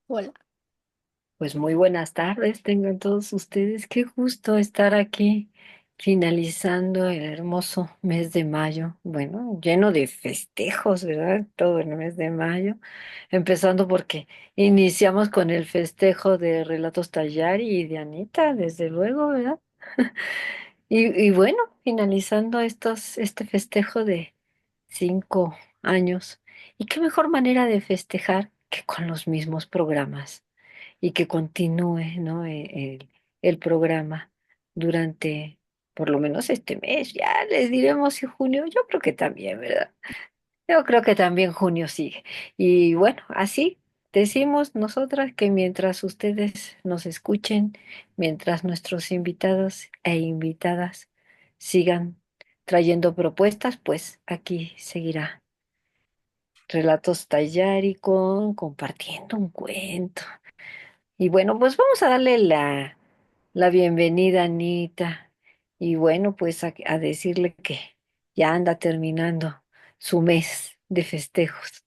Hola. Pues muy buenas tardes, tengan todos ustedes. Qué gusto estar aquí finalizando el hermoso mes de mayo. Bueno, lleno de festejos, ¿verdad? Todo el mes de mayo. Empezando porque iniciamos con el festejo de Relatos Tallari y de Anita, desde luego, ¿verdad? Y bueno, finalizando este festejo de 5 años. ¿Y qué mejor manera de festejar que con los mismos programas? Y que continúe, ¿no? El programa durante por lo menos este mes. Ya les diremos si junio, yo creo que también, ¿verdad? Yo creo que también junio sigue. Y bueno, así decimos nosotras que mientras ustedes nos escuchen, mientras nuestros invitados e invitadas sigan trayendo propuestas, pues aquí seguirá Relatos Tallari con compartiendo un cuento. Y bueno, pues vamos a darle la bienvenida a Anita. Y bueno, pues a decirle que ya anda terminando su mes de festejos.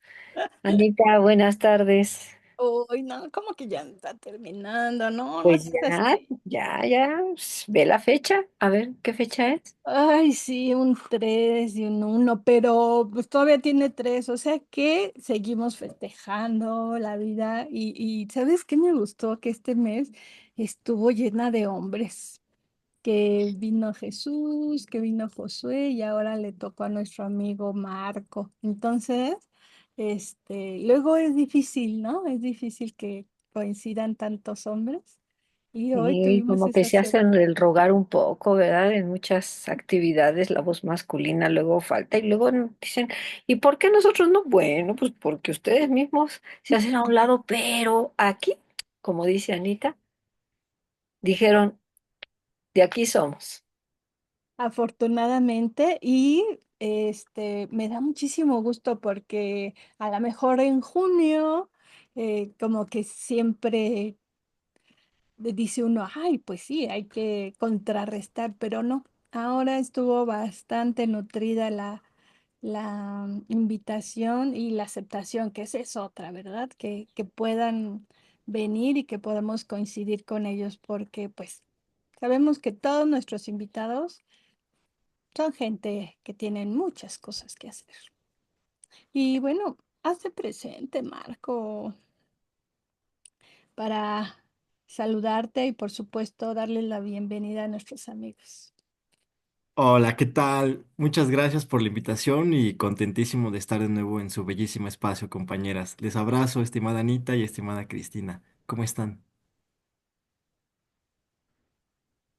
Anita, buenas tardes. Uy, no, ¿cómo que ya está terminando? No, no Pues seas ya, así. ya, ve la fecha. A ver, ¿qué fecha es? Ay, sí, un 3 y un uno, pero pues todavía tiene 3, o sea que seguimos festejando la vida y ¿sabes qué me gustó? Que este mes estuvo llena de hombres, que vino Jesús, que vino Josué y ahora le tocó a nuestro amigo Marco. Entonces, luego es difícil, ¿no? Es difícil que coincidan tantos hombres y hoy Sí, tuvimos como que esa se suerte. hacen el rogar un poco, ¿verdad? En muchas actividades la voz masculina luego falta y luego dicen, ¿y por qué nosotros no? Bueno, pues porque ustedes mismos se hacen a un lado, pero aquí, como dice Anita, dijeron, de aquí somos. Afortunadamente y me da muchísimo gusto porque a lo mejor en junio como que siempre dice uno, ay, pues sí, hay que contrarrestar, pero no. Ahora estuvo bastante nutrida la invitación y la aceptación, que esa es otra, ¿verdad? Que puedan venir y que podamos coincidir con ellos, porque pues sabemos que todos nuestros invitados son gente que tienen muchas cosas que hacer. Y bueno, hazte presente, Marco, para saludarte y por supuesto darle la bienvenida a nuestros amigos. Hola, ¿qué tal? Muchas gracias por la invitación y contentísimo de estar de nuevo en su bellísimo espacio, compañeras. Les abrazo, estimada Anita y estimada Cristina. ¿Cómo están?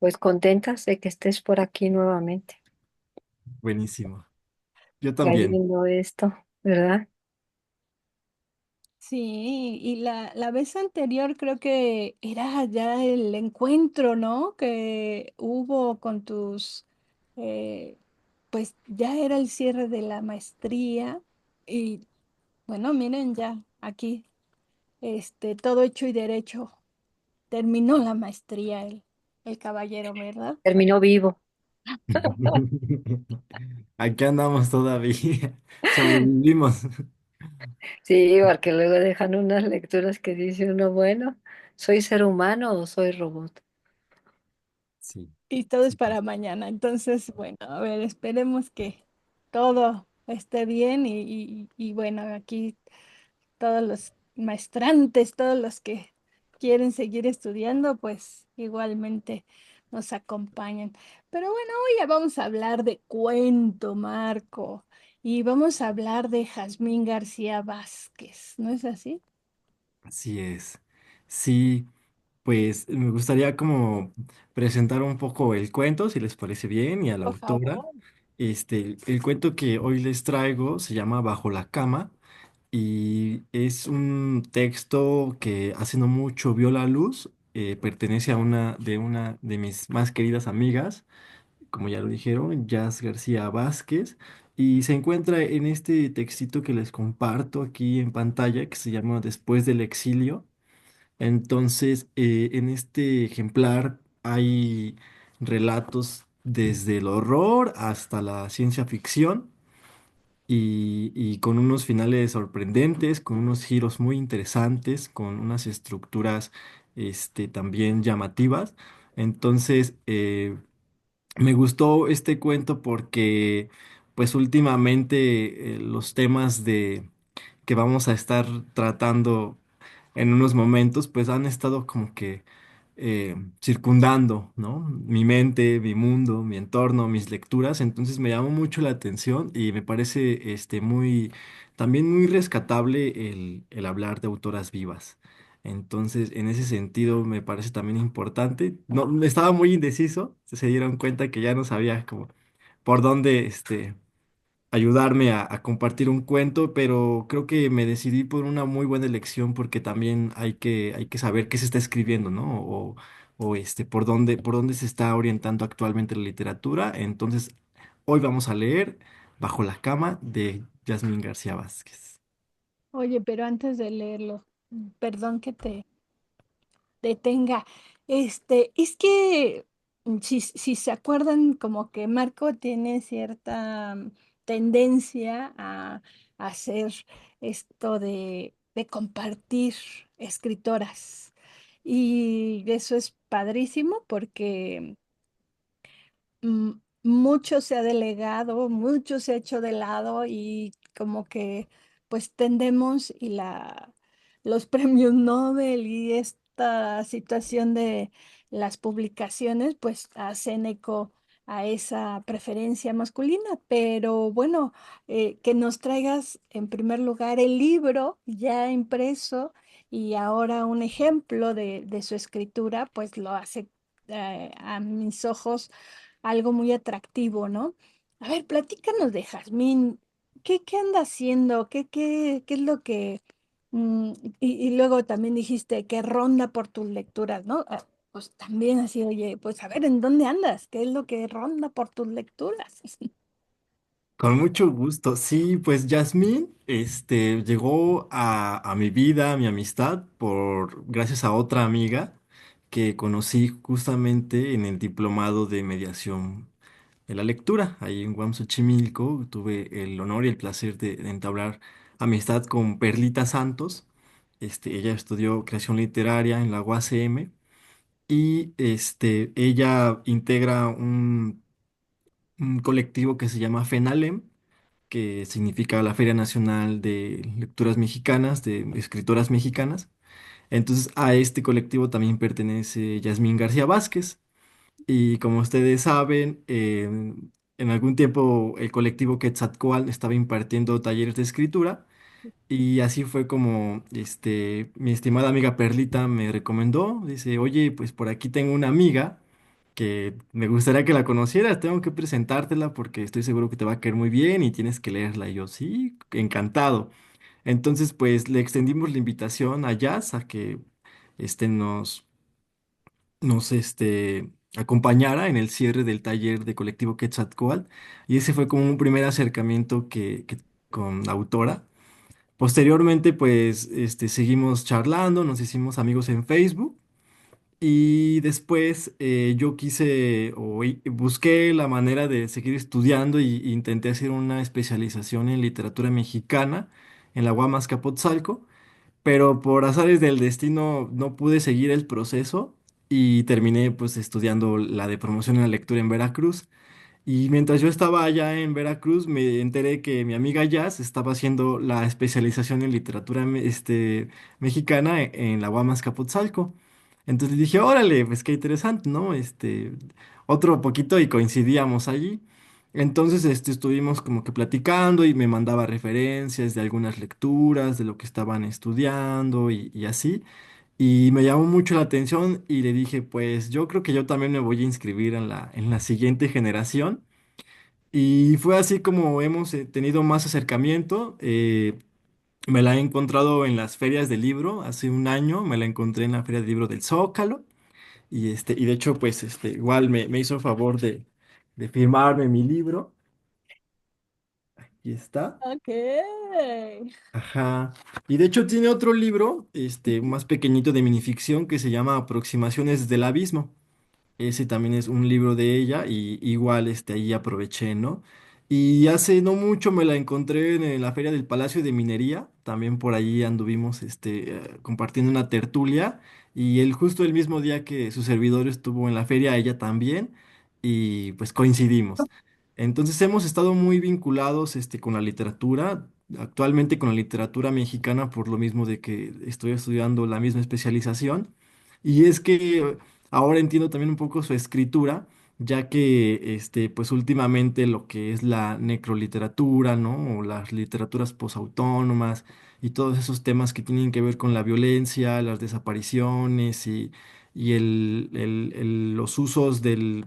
Pues contentas de que estés por aquí nuevamente, Buenísimo. Yo también. trayendo esto, ¿verdad? Sí, y la vez anterior creo que era ya el encuentro, ¿no? Que hubo con tus, eh, pues ya era el cierre de la maestría y bueno, miren ya aquí, todo hecho y derecho, terminó la maestría el caballero, ¿verdad? Terminó vivo. Aquí andamos todavía. Sobrevivimos. Sí, porque luego dejan unas lecturas que dice uno, bueno, ¿soy ser humano o soy robot? Sí, Y todo es sí. para mañana. Entonces, bueno, a ver, esperemos que todo esté bien y bueno, aquí todos los maestrantes, todos los que quieren seguir estudiando, pues igualmente nos acompañan. Pero bueno, hoy ya vamos a hablar de cuento, Marco, y vamos a hablar de Jazmín García Vázquez, ¿no es así? Así es. Sí, pues me gustaría como presentar un poco el cuento, si les parece bien, y a la Por autora. favor. El cuento que hoy les traigo se llama Bajo la cama y es un texto que hace no mucho vio la luz. Pertenece a una de mis más queridas amigas, como ya lo dijeron, Jazz García Vázquez, y se encuentra en este textito que les comparto aquí en pantalla, que se llama Después del exilio. Entonces, en este ejemplar hay relatos desde el horror hasta la ciencia ficción. y con unos finales sorprendentes, con unos giros muy interesantes, con unas estructuras también llamativas. Entonces, me gustó este cuento porque, pues últimamente, los temas de que vamos a estar tratando en unos momentos, pues han estado como que circundando, ¿no? Mi mente, mi mundo, mi entorno, mis lecturas. Entonces me llamó mucho la atención y me parece también muy rescatable el hablar de autoras vivas. Entonces, en ese sentido, me parece también importante. No, estaba muy indeciso, se dieron cuenta que ya no sabía como por dónde ayudarme a compartir un cuento, pero creo que me decidí por una muy buena elección porque también hay que saber qué se está escribiendo, ¿no? O por dónde se está orientando actualmente la literatura. Entonces, hoy vamos a leer Bajo la cama de Yasmín García Vázquez. Oye, pero antes de leerlo, perdón que te detenga. Es que si se acuerdan, como que Marco tiene cierta tendencia a hacer esto de compartir escritoras. Y eso es padrísimo porque mm, mucho se ha delegado, mucho se ha hecho de lado y como que pues tendemos y los premios Nobel y esta situación de las publicaciones pues hacen eco a esa preferencia masculina, pero bueno, que nos traigas en primer lugar el libro ya impreso y ahora un ejemplo de su escritura, pues lo hace a mis ojos algo muy atractivo, ¿no? A ver, platícanos de Jazmín. ¿Qué anda haciendo? ¿Qué es lo que... y luego también dijiste que ronda por tus lecturas, ¿no? Ah, pues también así, oye, pues a ver, ¿en dónde andas? ¿Qué es lo que ronda por tus lecturas? Con mucho gusto. Sí, pues Yasmín, llegó a mi vida, a mi amistad, gracias a otra amiga que conocí justamente en el diplomado de mediación de la lectura, ahí en Xochimilco. Tuve el honor y el placer de entablar amistad con Perlita Santos. Ella estudió creación literaria en la UACM y ella integra un colectivo que se llama FENALEM, que significa la Feria Nacional de Lecturas Mexicanas, de escritoras mexicanas. Entonces, a este colectivo también pertenece Yasmín García Vázquez. Y como ustedes saben, en algún tiempo el colectivo Quetzalcóatl estaba impartiendo talleres de escritura y así fue como mi estimada amiga Perlita me recomendó. Dice, oye, pues por aquí tengo una amiga que me gustaría que la conocieras, tengo que presentártela porque estoy seguro que te va a caer muy bien y tienes que leerla. Y yo, sí, encantado. Entonces, pues le extendimos la invitación a Jazz a que este, nos, nos acompañara en el cierre del taller de colectivo Quetzalcóatl. Y ese fue como un primer acercamiento con la autora. Posteriormente, pues seguimos charlando, nos hicimos amigos en Facebook. Y después yo busqué la manera de seguir estudiando y intenté hacer una especialización en literatura mexicana en la UAM Azcapotzalco, pero por azares del destino no pude seguir el proceso y terminé pues estudiando la de promoción en la lectura en Veracruz. Y mientras yo estaba allá en Veracruz, me enteré que mi amiga Jazz estaba haciendo la especialización en literatura mexicana en la UAM Azcapotzalco. Entonces dije, órale, pues qué interesante, ¿no? Otro poquito y coincidíamos allí. Entonces, estuvimos como que platicando y me mandaba referencias de algunas lecturas, de lo que estaban estudiando y así. Y me llamó mucho la atención y le dije, pues yo creo que yo también me voy a inscribir en la siguiente generación. Y fue así como hemos tenido más acercamiento. Me la he encontrado en las ferias del libro. Hace un año me la encontré en la Feria del Libro del Zócalo. Y de hecho, pues igual me hizo favor de firmarme mi libro. Y está. Ok. Ajá. Y de hecho tiene otro libro, más pequeñito de minificción que se llama Aproximaciones del Abismo. Ese también es un libro de ella y igual ahí aproveché, ¿no? Y hace no mucho me la encontré en la Feria del Palacio de Minería. También por allí anduvimos compartiendo una tertulia. Y él justo el mismo día que su servidor estuvo en la feria, ella también. Y pues coincidimos. Entonces hemos estado muy vinculados con la literatura. Actualmente con la literatura mexicana por lo mismo de que estoy estudiando la misma especialización. Y es que ahora entiendo también un poco su escritura ya que pues últimamente lo que es la necroliteratura, ¿no? O las literaturas posautónomas y todos esos temas que tienen que ver con la violencia, las desapariciones y los usos de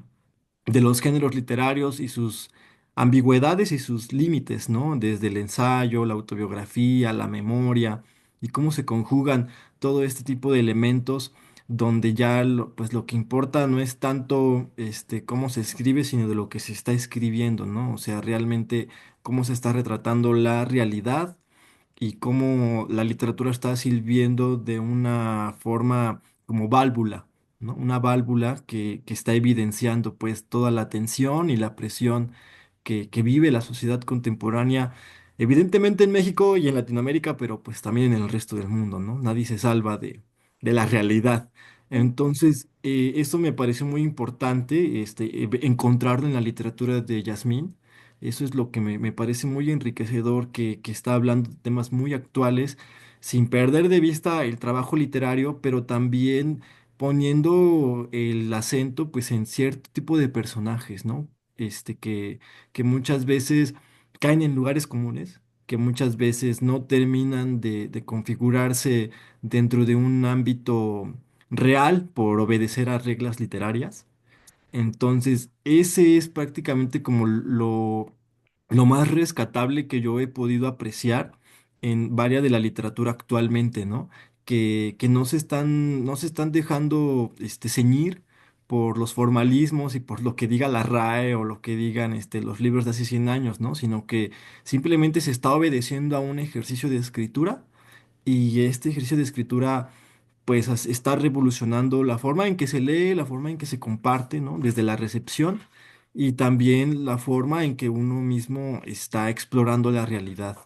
los géneros literarios y sus ambigüedades y sus límites, ¿no? Desde el ensayo, la autobiografía, la memoria y cómo se conjugan todo este tipo de elementos donde ya pues lo que importa no es tanto cómo se escribe, sino de lo que se está escribiendo, ¿no? O sea, realmente cómo se está retratando la realidad y cómo la literatura está sirviendo de una forma como válvula, ¿no? Una válvula que está evidenciando pues toda la tensión y la presión que vive la sociedad contemporánea, evidentemente en México y en Latinoamérica, pero pues también en el resto del mundo, ¿no? Nadie se salva de la realidad. Entonces, esto me pareció muy importante, encontrarlo en la literatura de Yasmín. Eso es lo que me parece muy enriquecedor, que está hablando de temas muy actuales, sin perder de vista el trabajo literario, pero también poniendo el acento pues en cierto tipo de personajes, ¿no? Que muchas veces caen en lugares comunes, que muchas veces no terminan de configurarse dentro de un ámbito real por obedecer a reglas literarias. Entonces, ese es prácticamente como lo más rescatable que yo he podido apreciar en varias de la literatura actualmente, ¿no? Que no se están dejando ceñir por los formalismos y por lo que diga la RAE o lo que digan los libros de hace 100 años, ¿no? Sino que simplemente se está obedeciendo a un ejercicio de escritura y este ejercicio de escritura pues está revolucionando la forma en que se lee, la forma en que se comparte, ¿no? Desde la recepción y también la forma en que uno mismo está explorando la realidad.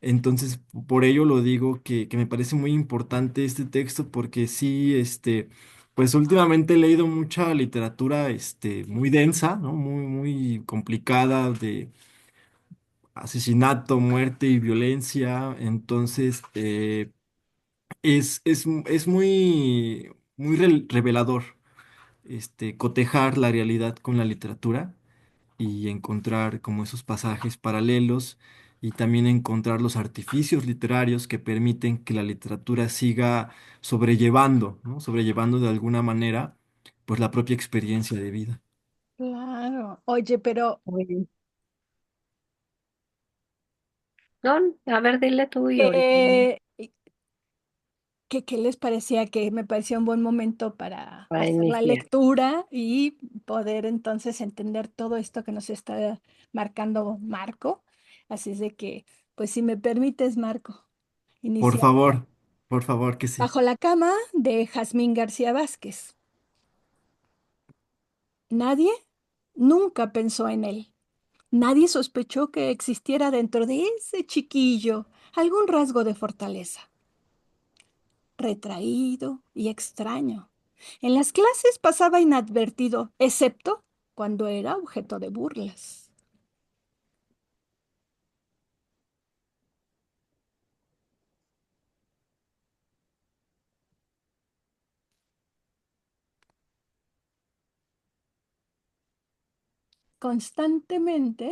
Entonces, por ello lo digo que me parece muy importante este texto porque sí, pues últimamente he leído mucha literatura, muy densa, ¿no? Muy complicada de asesinato, muerte y violencia. Entonces, es muy revelador cotejar la realidad con la literatura y encontrar como esos pasajes paralelos y también encontrar los artificios literarios que permiten que la literatura siga sobrellevando, ¿no? Sobrellevando de alguna manera pues la propia experiencia de vida. Claro. Oye, pero Muy bien. No, a ver, dile tú y ahorita. ¿qué, qué les parecía? Que me parecía un buen momento para Para hacer la iniciar. lectura y poder entonces entender todo esto que nos está marcando Marco. Así es de que, pues si me permites, Marco, Por iniciar. favor, por favor que sí. Bajo la cama de Jazmín García Vázquez. Nadie nunca pensó en él. Nadie sospechó que existiera dentro de ese chiquillo algún rasgo de fortaleza, retraído y extraño. En las clases pasaba inadvertido, excepto cuando era objeto de burlas. Constantemente,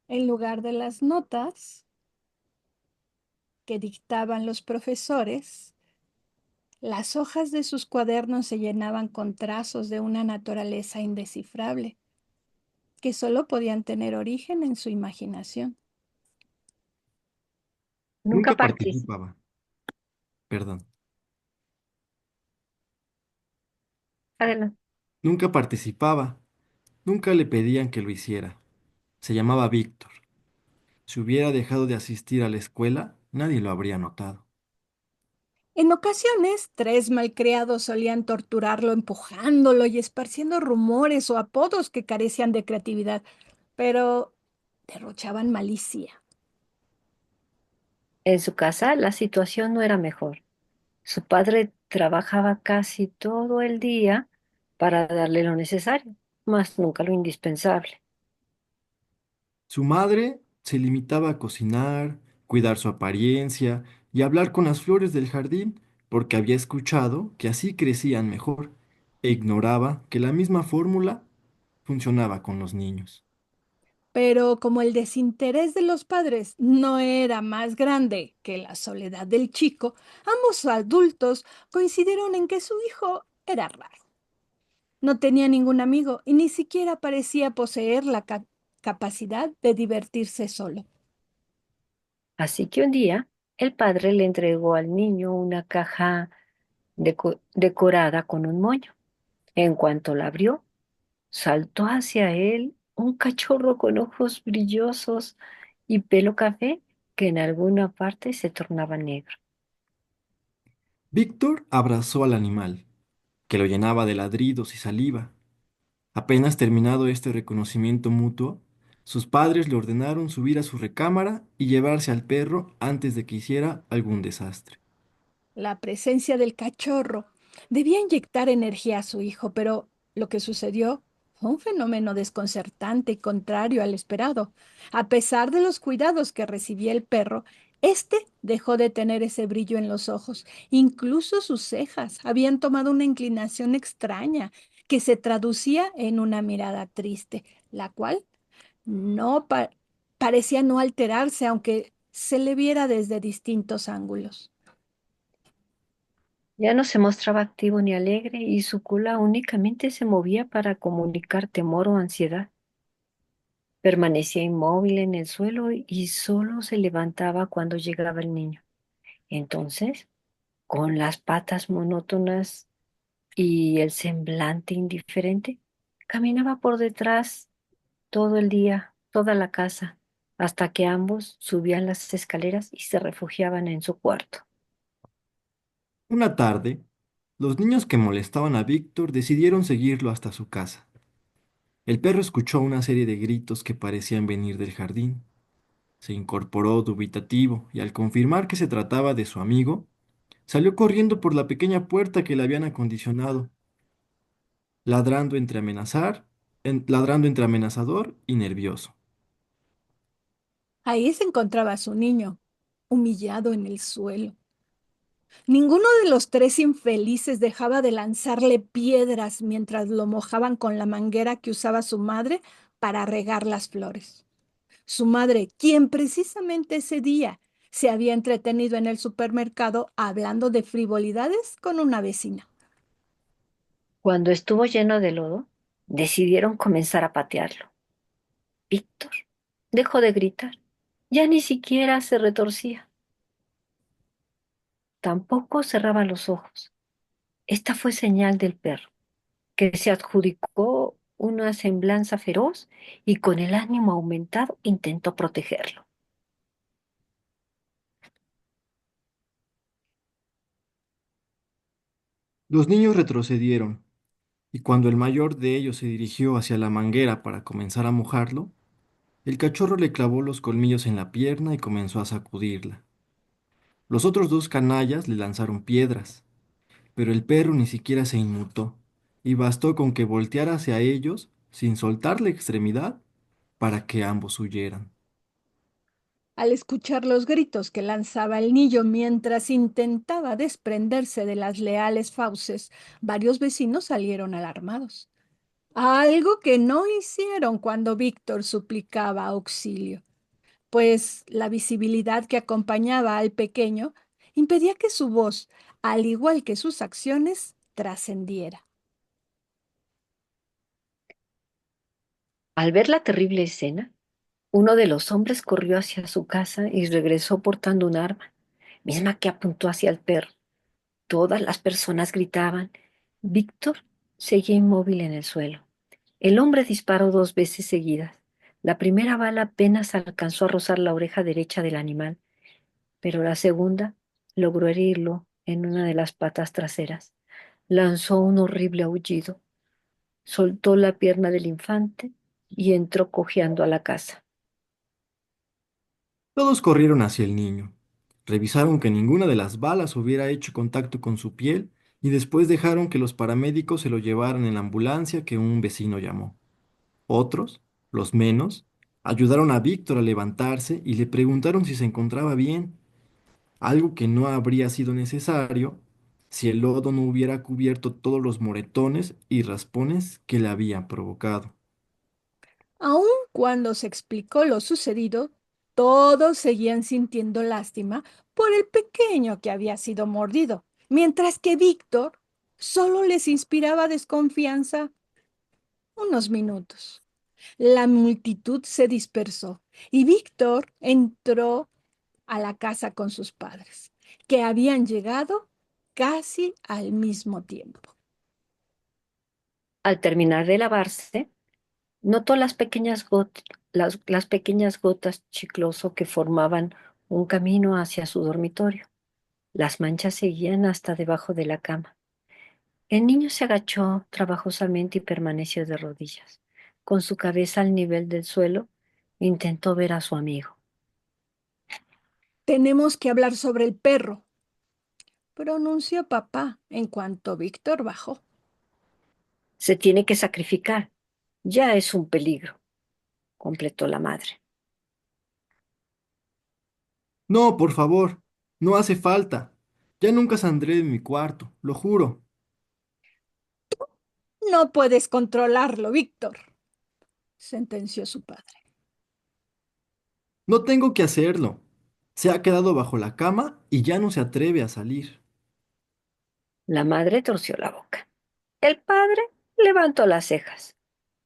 en lugar de las notas que dictaban los profesores, las hojas de sus cuadernos se llenaban con trazos de una naturaleza indescifrable, que solo podían tener origen en su imaginación. Nunca Nunca participo. participaba, perdón, Adelante. nunca participaba, nunca le pedían que lo hiciera. Se llamaba Víctor. Si hubiera dejado de asistir a la escuela, nadie lo habría notado. En ocasiones, tres malcriados solían torturarlo, empujándolo y esparciendo rumores o apodos que carecían de creatividad, pero derrochaban malicia. En su casa la situación no era mejor. Su padre trabajaba casi todo el día para darle lo necesario, mas nunca lo indispensable. Su madre se limitaba a cocinar, cuidar su apariencia y hablar con las flores del jardín porque había escuchado que así crecían mejor e ignoraba que la misma fórmula funcionaba con los niños. Pero como el desinterés de los padres no era más grande que la soledad del chico, ambos adultos coincidieron en que su hijo era raro. No tenía ningún amigo y ni siquiera parecía poseer la capacidad de divertirse solo. Así que un día el padre le entregó al niño una caja decorada con un moño. En cuanto la abrió, saltó hacia él un cachorro con ojos brillosos y pelo café que en alguna parte se tornaba negro. Víctor abrazó al animal, que lo llenaba de ladridos y saliva. Apenas terminado este reconocimiento mutuo, sus padres le ordenaron subir a su recámara y llevarse al perro antes de que hiciera algún desastre. La presencia del cachorro debía inyectar energía a su hijo, pero lo que sucedió fue un fenómeno desconcertante y contrario al esperado. A pesar de los cuidados que recibía el perro, este dejó de tener ese brillo en los ojos. Incluso sus cejas habían tomado una inclinación extraña que se traducía en una mirada triste, la cual no parecía no alterarse, aunque se le viera desde distintos ángulos. Ya no se mostraba activo ni alegre y su cola únicamente se movía para comunicar temor o ansiedad. Permanecía inmóvil en el suelo y solo se levantaba cuando llegaba el niño. Entonces, con las patas monótonas y el semblante indiferente, caminaba por detrás todo el día, toda la casa, hasta que ambos subían las escaleras y se refugiaban en su cuarto. Una tarde, los niños que molestaban a Víctor decidieron seguirlo hasta su casa. El perro escuchó una serie de gritos que parecían venir del jardín. Se incorporó dubitativo y al confirmar que se trataba de su amigo, salió corriendo por la pequeña puerta que le habían acondicionado, ladrando entre amenazador y nervioso. Ahí se encontraba su niño, humillado en el suelo. Ninguno de los tres infelices dejaba de lanzarle piedras mientras lo mojaban con la manguera que usaba su madre para regar las flores. Su madre, quien precisamente ese día se había entretenido en el supermercado hablando de frivolidades con una vecina. Cuando estuvo lleno de lodo, decidieron comenzar a patearlo. Víctor dejó de gritar. Ya ni siquiera se retorcía. Tampoco cerraba los ojos. Esta fue señal del perro, que se adjudicó una semblanza feroz y con el ánimo aumentado intentó protegerlo. Los niños retrocedieron, y cuando el mayor de ellos se dirigió hacia la manguera para comenzar a mojarlo, el cachorro le clavó los colmillos en la pierna y comenzó a sacudirla. Los otros dos canallas le lanzaron piedras, pero el perro ni siquiera se inmutó, y bastó con que volteara hacia ellos sin soltar la extremidad para que ambos huyeran. Al escuchar los gritos que lanzaba el niño mientras intentaba desprenderse de las leales fauces, varios vecinos salieron alarmados. Algo que no hicieron cuando Víctor suplicaba auxilio, pues la visibilidad que acompañaba al pequeño impedía que su voz, al igual que sus acciones, trascendiera. Al ver la terrible escena, uno de los hombres corrió hacia su casa y regresó portando un arma, misma que apuntó hacia el perro. Todas las personas gritaban. Víctor seguía inmóvil en el suelo. El hombre disparó 2 veces seguidas. La primera bala apenas alcanzó a rozar la oreja derecha del animal, pero la segunda logró herirlo en una de las patas traseras. Lanzó un horrible aullido, soltó la pierna del infante y entró cojeando a la casa. Todos corrieron hacia el niño. Revisaron que ninguna de las balas hubiera hecho contacto con su piel y después dejaron que los paramédicos se lo llevaran en la ambulancia que un vecino llamó. Otros, los menos, ayudaron a Víctor a levantarse y le preguntaron si se encontraba bien, algo que no habría sido necesario si el lodo no hubiera cubierto todos los moretones y raspones que le habían provocado. Aun cuando se explicó lo sucedido, todos seguían sintiendo lástima por el pequeño que había sido mordido, mientras que Víctor solo les inspiraba desconfianza. Unos minutos. La multitud se dispersó y Víctor entró a la casa con sus padres, que habían llegado casi al mismo tiempo. Al terminar de lavarse, notó las pequeñas gotas chicloso que formaban un camino hacia su dormitorio. Las manchas seguían hasta debajo de la cama. El niño se agachó trabajosamente y permaneció de rodillas. Con su cabeza al nivel del suelo, intentó ver a su amigo. Tenemos que hablar sobre el perro, pronunció papá en cuanto Víctor bajó. Se tiene que sacrificar. Ya es un peligro, completó la madre. No, por favor, no hace falta. Ya nunca saldré de mi cuarto, lo juro. No puedes controlarlo, Víctor, sentenció su padre. No tengo que hacerlo. Se ha quedado bajo la cama y ya no se atreve a salir. La madre torció la boca. El padre levantó las cejas.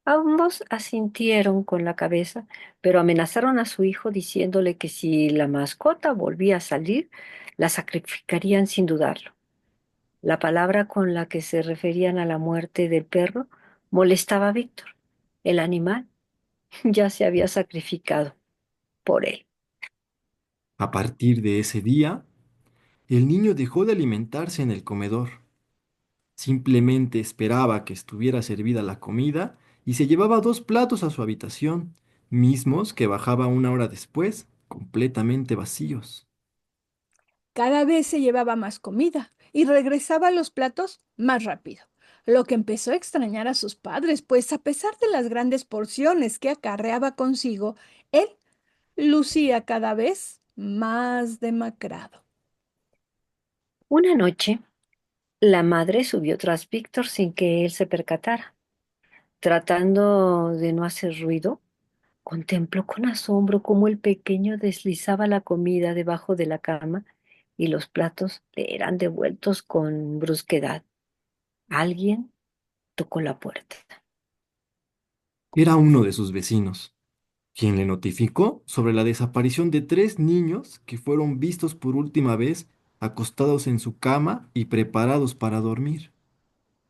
Ambos asintieron con la cabeza, pero amenazaron a su hijo diciéndole que si la mascota volvía a salir, la sacrificarían sin dudarlo. La palabra con la que se referían a la muerte del perro molestaba a Víctor. El animal ya se había sacrificado por él. A partir de ese día, el niño dejó de alimentarse en el comedor. Simplemente esperaba que estuviera servida la comida y se llevaba dos platos a su habitación, mismos que bajaba una hora después, completamente vacíos. Cada vez se llevaba más comida y regresaba a los platos más rápido, lo que empezó a extrañar a sus padres, pues a pesar de las grandes porciones que acarreaba consigo, él lucía cada vez más demacrado. Una noche, la madre subió tras Víctor sin que él se percatara. Tratando de no hacer ruido, contempló con asombro cómo el pequeño deslizaba la comida debajo de la cama y los platos le eran devueltos con brusquedad. Alguien tocó la puerta. Era uno de sus vecinos, quien le notificó sobre la desaparición de tres niños que fueron vistos por última vez acostados en su cama y preparados para dormir.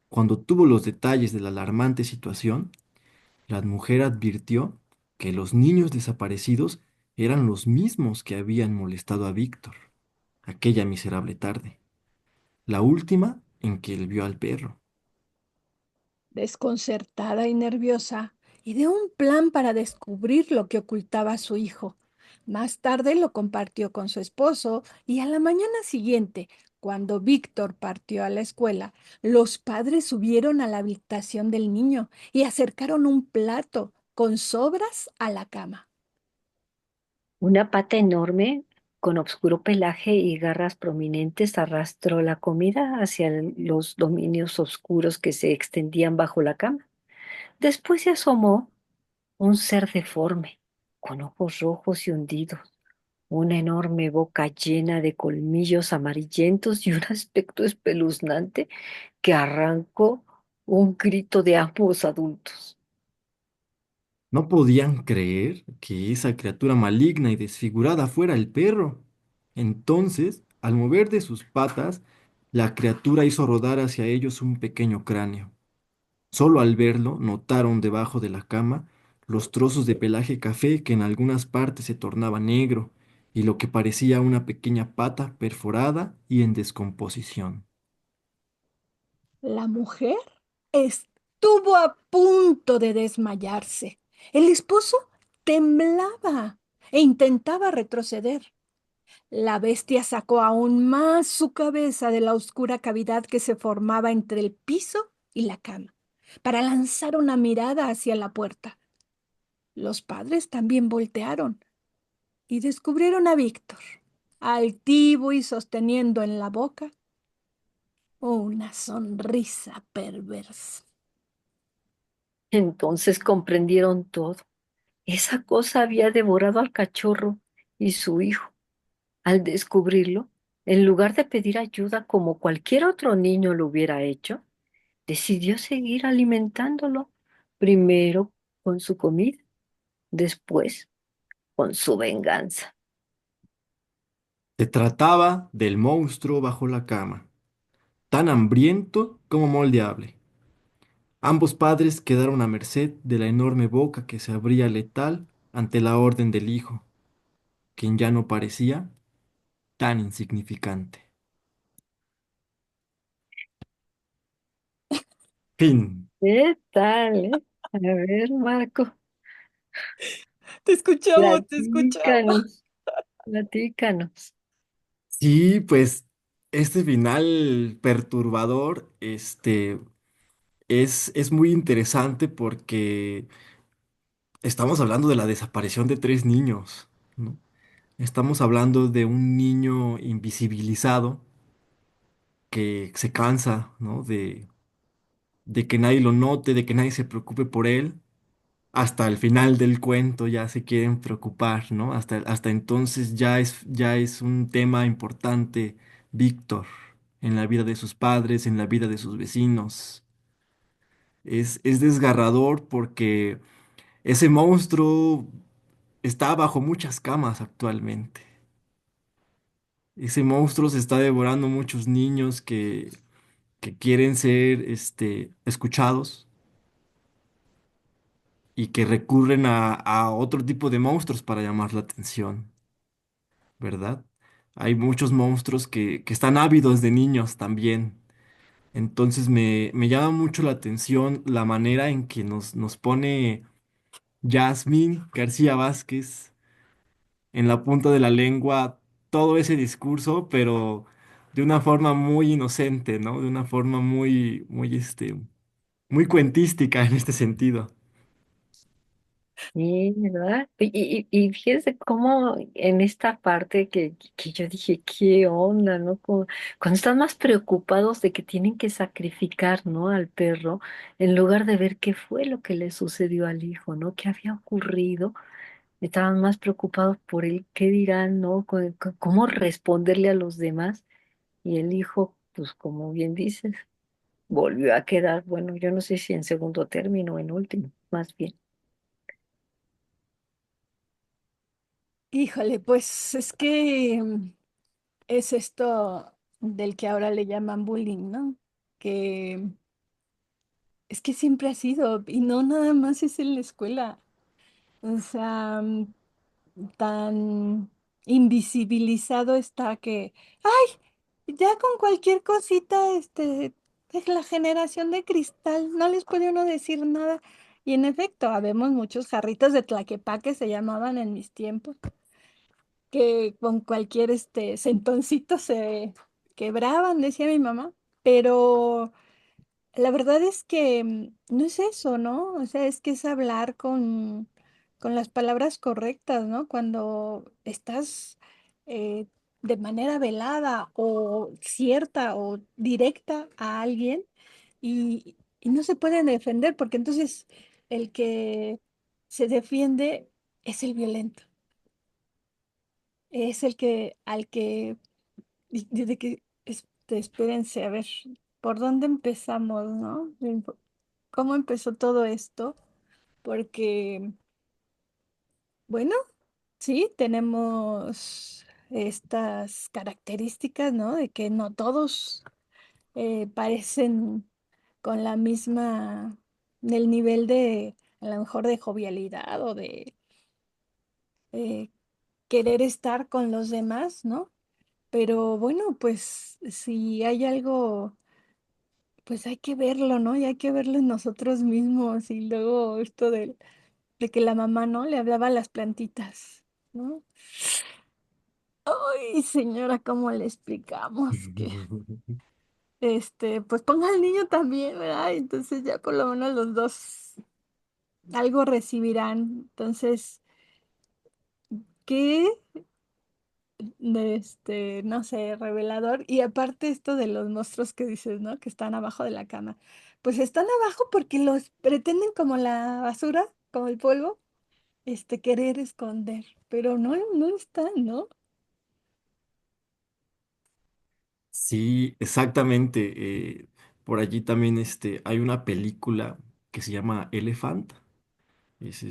Cuando tuvo los detalles de la alarmante situación, la mujer advirtió que los niños desaparecidos eran los mismos que habían molestado a Víctor aquella miserable tarde, la última en que él vio al perro. Desconcertada y nerviosa, ideó un plan para descubrir lo que ocultaba a su hijo. Más tarde lo compartió con su esposo y a la mañana siguiente, cuando Víctor partió a la escuela, los padres subieron a la habitación del niño y acercaron un plato con sobras a la cama. Una pata enorme, con oscuro pelaje y garras prominentes, arrastró la comida hacia los dominios oscuros que se extendían bajo la cama. Después se asomó un ser deforme, con ojos rojos y hundidos, una enorme boca llena de colmillos amarillentos y un aspecto espeluznante que arrancó un grito de ambos adultos. No podían creer que esa criatura maligna y desfigurada fuera el perro. Entonces, al mover de sus patas, la criatura hizo rodar hacia ellos un pequeño cráneo. Solo al verlo, notaron debajo de la cama los trozos de pelaje café que en algunas partes se tornaba negro y lo que parecía una pequeña pata perforada y en descomposición. La mujer estuvo a punto de desmayarse. El esposo temblaba e intentaba retroceder. La bestia sacó aún más su cabeza de la oscura cavidad que se formaba entre el piso y la cama, para lanzar una mirada hacia la puerta. Los padres también voltearon y descubrieron a Víctor, altivo y sosteniendo en la boca una sonrisa perversa. Entonces comprendieron todo. Esa cosa había devorado al cachorro y su hijo. Al descubrirlo, en lugar de pedir ayuda como cualquier otro niño lo hubiera hecho, decidió seguir alimentándolo, primero con su comida, después con su venganza. Se trataba del monstruo bajo la cama, tan hambriento como moldeable. Ambos padres quedaron a merced de la enorme boca que se abría letal ante la orden del hijo, quien ya no parecía tan insignificante. Fin. ¿Qué tal, eh? A ver, Marco, Te escuchamos, te escuchamos. platícanos, platícanos. Sí, pues este final perturbador, es muy interesante porque estamos hablando de la desaparición de tres niños, ¿no? Estamos hablando de un niño invisibilizado que se cansa, ¿no? De que nadie lo note, de que nadie se preocupe por él. Hasta el final del cuento ya se quieren preocupar, ¿no? Hasta entonces ya es un tema importante, Víctor, en la vida de sus padres, en la vida de sus vecinos. Es desgarrador porque ese monstruo está bajo muchas camas actualmente. Ese monstruo se está devorando muchos niños que quieren ser, escuchados y que recurren a otro tipo de monstruos para llamar la atención, ¿verdad? Hay muchos monstruos que están ávidos de niños también. Entonces me llama mucho la atención la manera en que nos pone Yasmín García Vázquez en la punta de la lengua todo ese discurso, pero de una forma muy inocente, ¿no? De una forma muy cuentística en este sentido. Sí, ¿verdad? Y fíjese cómo en esta parte que yo dije, ¿qué onda, no? Cuando están más preocupados de que tienen que sacrificar, ¿no? Al perro, en lugar de ver qué fue lo que le sucedió al hijo, ¿no? ¿Qué había ocurrido? Estaban más preocupados por el qué dirán, ¿no? Cómo responderle a los demás. Y el hijo, pues como bien dices, volvió a quedar, bueno, yo no sé si en segundo término o en último, más bien. Híjole, pues es que es esto del que ahora le llaman bullying, ¿no? Que es que siempre ha sido, y no nada más es en la escuela. O sea, tan invisibilizado está que, ay, ya con cualquier cosita, es la generación de cristal, no les puede uno decir nada. Y en efecto, habemos muchos jarritos de Tlaquepaque, se llamaban en mis tiempos, que con cualquier sentoncito se quebraban, decía mi mamá. Pero la verdad es que no es eso, ¿no? O sea, es que es hablar con las palabras correctas, ¿no? Cuando estás eh, de manera velada o cierta o directa a alguien y no se pueden defender, porque entonces el que se defiende es el violento, es el que al que, desde que, espérense, a ver, ¿por dónde empezamos, no? ¿Cómo empezó todo esto? Porque, bueno, sí, tenemos estas características, ¿no? De que no todos parecen con la misma, del nivel de, a lo mejor de jovialidad o de, eh, querer estar con los demás, ¿no? Pero bueno, pues si hay algo, pues hay que verlo, ¿no? Y hay que verlo en nosotros mismos. Y luego esto de que la mamá, ¿no? Le hablaba a las plantitas, ¿no? Ay, señora, ¿cómo le explicamos que, pues ponga al niño también, ¿verdad? Entonces ya por lo menos los dos algo recibirán. Entonces, ¿qué? No sé, revelador. Y aparte esto de los monstruos que dices, ¿no? Que están abajo de la cama. Pues están abajo porque los pretenden como la basura, como el polvo, querer esconder, pero no, no están, ¿no? Sí, exactamente. Por allí también hay una película que se llama Elephant. Es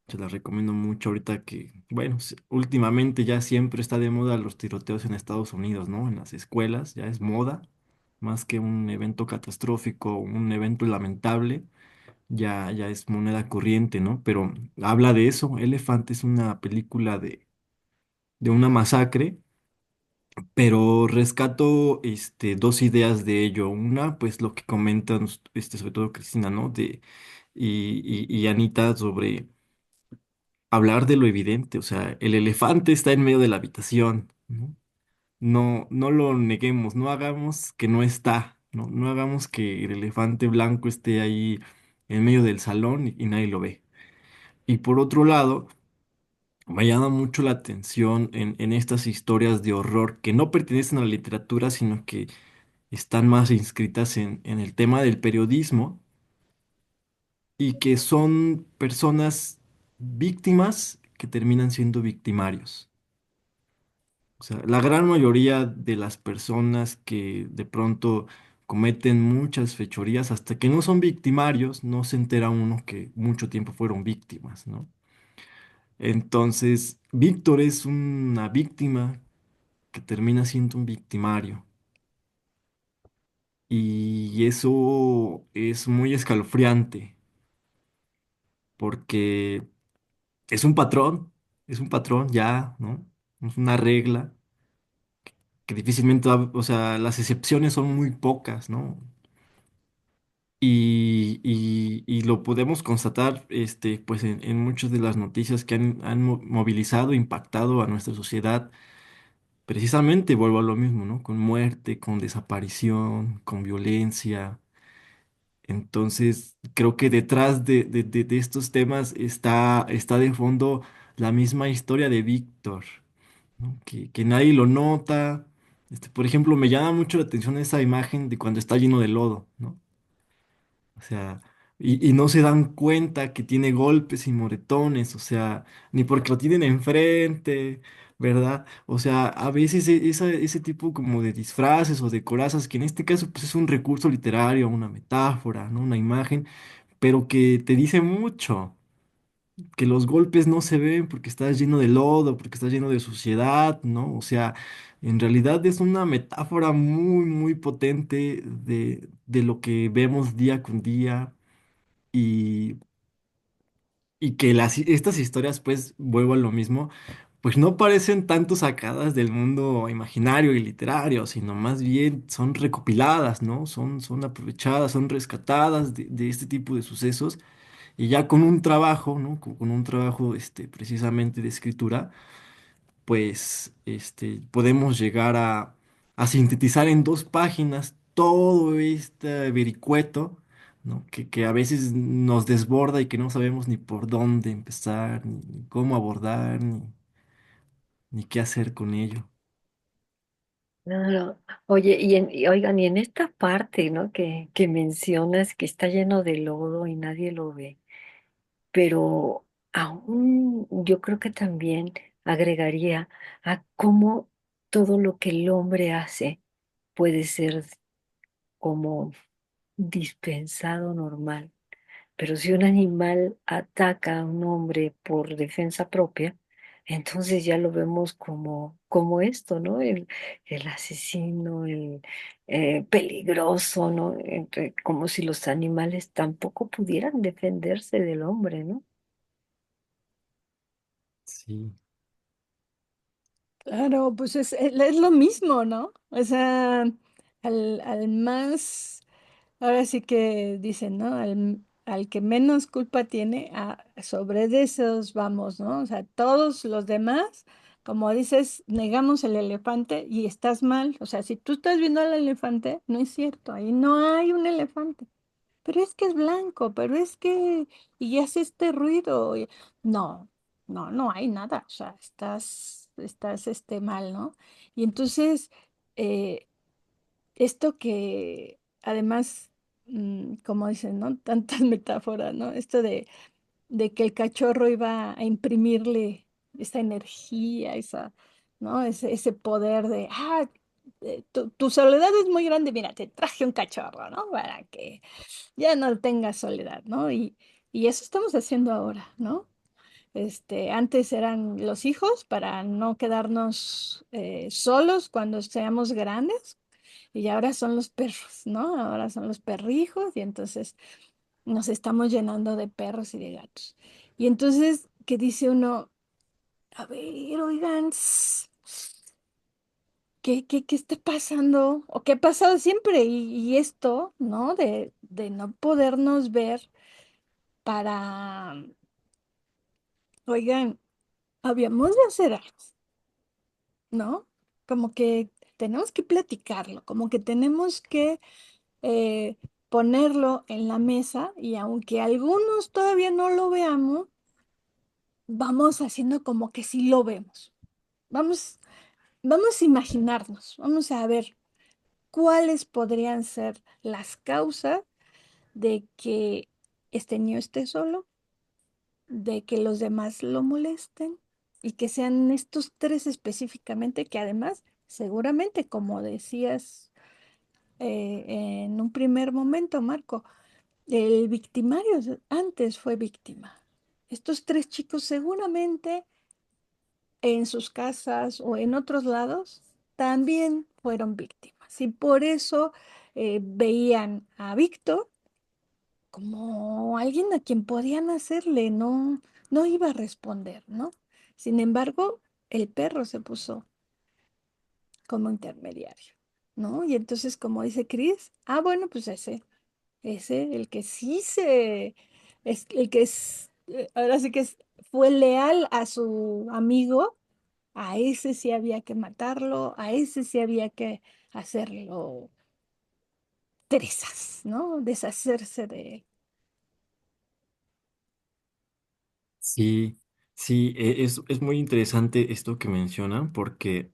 se la recomiendo mucho ahorita que, bueno, últimamente ya siempre está de moda los tiroteos en Estados Unidos, ¿no? En las escuelas, ya es moda, más que un evento catastrófico, un evento lamentable, ya es moneda corriente, ¿no? Pero habla de eso. Elephant es una película de una masacre, pero rescato dos ideas de ello. Una, pues lo que comentan sobre todo Cristina, ¿no? Y Anita sobre hablar de lo evidente. O sea, el elefante está en medio de la habitación, ¿no? No, no lo neguemos, no hagamos que no está, ¿no? No hagamos que el elefante blanco esté ahí en medio del salón y nadie lo ve. Y por otro lado, me llama mucho la atención en estas historias de horror que no pertenecen a la literatura, sino que están más inscritas en el tema del periodismo y que son personas víctimas que terminan siendo victimarios. O sea, la gran mayoría de las personas que de pronto cometen muchas fechorías, hasta que no son victimarios, no se entera uno que mucho tiempo fueron víctimas, ¿no? Entonces, Víctor es una víctima que termina siendo un victimario. Y eso es muy escalofriante, porque es un patrón ya, ¿no? Es una regla que difícilmente, o sea, las excepciones son muy pocas, ¿no? Y lo podemos constatar, pues en muchas de las noticias que han movilizado, impactado a nuestra sociedad. Precisamente vuelvo a lo mismo, ¿no? Con muerte, con desaparición, con violencia. Entonces, creo que detrás de estos temas está de fondo la misma historia de Víctor, ¿no? Que nadie lo nota. Por ejemplo, me llama mucho la atención esa imagen de cuando está lleno de lodo, ¿no? O sea, y no se dan cuenta que tiene golpes y moretones, o sea, ni porque lo tienen enfrente, ¿verdad? O sea, a veces ese tipo como de disfraces o de corazas, que en este caso pues es un recurso literario, una metáfora, ¿no? Una imagen, pero que te dice mucho, que los golpes no se ven porque estás lleno de lodo, porque estás lleno de suciedad, ¿no? O sea, en realidad es una metáfora muy, muy potente de lo que vemos día con día y, y que estas historias, pues, vuelvo a lo mismo, pues no parecen tanto sacadas del mundo imaginario y literario, sino más bien son recopiladas, ¿no? Son aprovechadas, son rescatadas de este tipo de sucesos y ya con un trabajo, ¿no? Con un trabajo, precisamente de escritura pues podemos llegar a sintetizar en 2 páginas todo este vericueto, ¿no? Que a veces nos desborda y que no sabemos ni por dónde empezar, ni cómo abordar, ni qué hacer con ello. Claro. Oye, y oigan, y en esta parte, ¿no? Que mencionas que está lleno de lodo y nadie lo ve, pero aún yo creo que también agregaría a cómo todo lo que el hombre hace puede ser como dispensado normal. Pero si un animal ataca a un hombre por defensa propia, entonces ya lo vemos como esto, ¿no? El asesino, el peligroso, ¿no? Como si los animales tampoco pudieran defenderse del hombre, ¿no? Sí. Claro, pues es lo mismo, ¿no? O sea, al más, ahora sí que dicen, ¿no? Al que menos culpa tiene, sobre de esos vamos, ¿no? O sea, todos los demás, como dices, negamos el elefante y estás mal. O sea, si tú estás viendo al elefante, no es cierto, ahí no hay un elefante. Pero es que es blanco, pero es que, y hace este ruido. No, no hay nada. O sea, estás mal, ¿no? Y entonces, eh, esto que además, como dicen, ¿no? Tantas metáforas, ¿no? Esto de que el cachorro iba a imprimirle esa energía, ¿no? Ese poder tu soledad es muy grande, mira, te traje un cachorro, ¿no? Para que ya no tengas soledad, ¿no? Y eso estamos haciendo ahora, ¿no? Antes eran los hijos para no quedarnos solos cuando seamos grandes, y ahora son los perros, ¿no? Ahora son los perrijos, y entonces nos estamos llenando de perros y de gatos. Y entonces, ¿qué dice uno? A ver, oigan, ¿qué está pasando? ¿O qué ha pasado siempre? Y esto, ¿no? De no podernos ver para, oigan, habíamos de hacer algo, ¿no? Como que tenemos que platicarlo, como que tenemos que eh, ponerlo en la mesa, y aunque algunos todavía no lo veamos, vamos haciendo como que sí lo vemos. Vamos, vamos a imaginarnos, vamos a ver cuáles podrían ser las causas de que este niño esté solo, de que los demás lo molesten, y que sean estos tres específicamente, que además seguramente, como decías en un primer momento, Marco, el victimario antes fue víctima. Estos tres chicos seguramente en sus casas o en otros lados también fueron víctimas, y por eso veían a Víctor como alguien a quien podían hacerle, no iba a responder, ¿no? Sin embargo, el perro se puso como intermediario, ¿no? Y entonces, como dice Chris, bueno, pues ese, el que sí es el que ahora sí que fue leal a su amigo, a ese sí había que matarlo, a ese sí había que hacerlo trizas, ¿no? Deshacerse de él. Sí, sí, es muy interesante esto que mencionan porque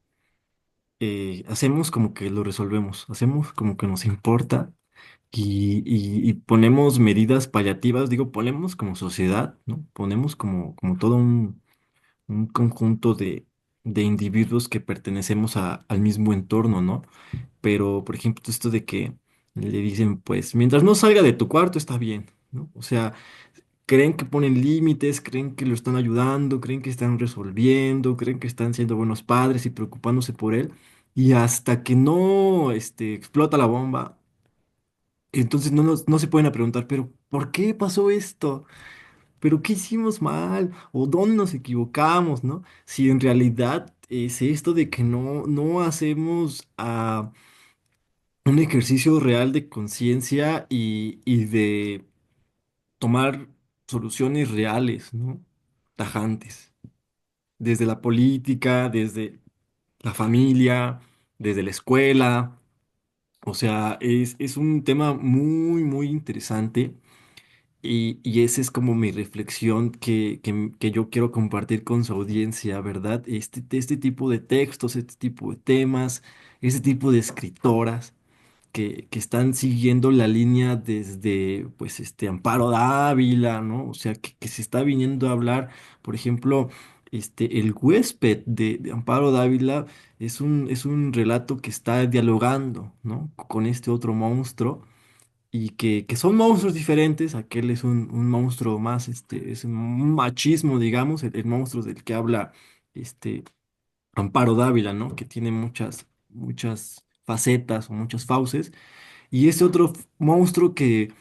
hacemos como que lo resolvemos, hacemos como que nos importa y ponemos medidas paliativas, digo, ponemos como sociedad, ¿no? Ponemos como todo un conjunto de individuos que pertenecemos al mismo entorno, ¿no? Pero, por ejemplo, esto de que le dicen, pues, mientras no salga de tu cuarto está bien, ¿no? O sea, creen que ponen límites, creen que lo están ayudando, creen que están resolviendo, creen que están siendo buenos padres y preocupándose por él. Y hasta que no, explota la bomba, entonces no se pueden a preguntar, pero ¿por qué pasó esto? ¿Pero qué hicimos mal? ¿O dónde nos equivocamos, no? Si en realidad es esto de que no hacemos un ejercicio real de conciencia y de tomar soluciones reales, ¿no? Tajantes. Desde la política, desde la familia, desde la escuela. O sea, es un tema muy, muy interesante y esa es como mi reflexión que yo quiero compartir con su audiencia, ¿verdad? Este tipo de textos, este tipo de temas, este tipo de escritoras que están siguiendo la línea desde, pues, Amparo Dávila, ¿no? O sea, que se está viniendo a hablar, por ejemplo, El huésped de Amparo Dávila es un relato que está dialogando, ¿no? Con este otro monstruo y que son monstruos diferentes. Aquel es un monstruo más, es un machismo, digamos, el monstruo del que habla, este, Amparo Dávila, ¿no? Que tiene muchas facetas o muchas fauces. Y ese otro monstruo que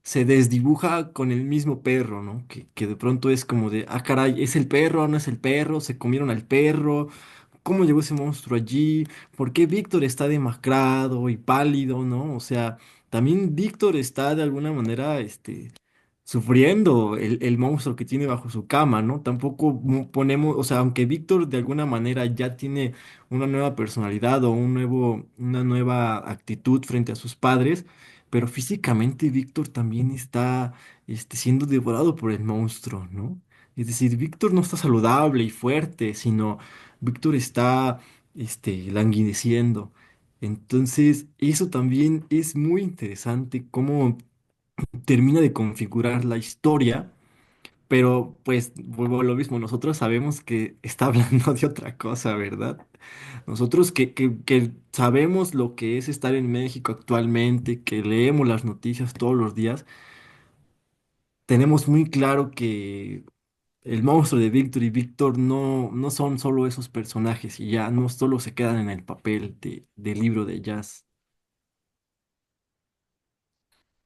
se desdibuja con el mismo perro, ¿no? Que de pronto es como de, caray, ¿es el perro? ¿No es el perro? ¿Se comieron al perro? cómo llegó ese monstruo allí, por qué Víctor está demacrado y pálido, ¿no? O sea, también Víctor está de alguna manera, sufriendo el monstruo que tiene bajo su cama, ¿no? Tampoco ponemos, o sea, aunque Víctor de alguna manera ya tiene una nueva personalidad o una nueva actitud frente a sus padres, pero físicamente Víctor también está, siendo devorado por el monstruo, ¿no? Es decir, Víctor no está saludable y fuerte, sino Víctor está, languideciendo. Entonces, eso también es muy interesante, cómo termina de configurar la historia, pero pues vuelvo a lo mismo, nosotros sabemos que está hablando de otra cosa, ¿verdad? Nosotros que sabemos lo que es estar en México actualmente, que leemos las noticias todos los días, tenemos muy claro que el monstruo de Víctor y Víctor no son solo esos personajes y ya no solo se quedan en el papel del libro de jazz.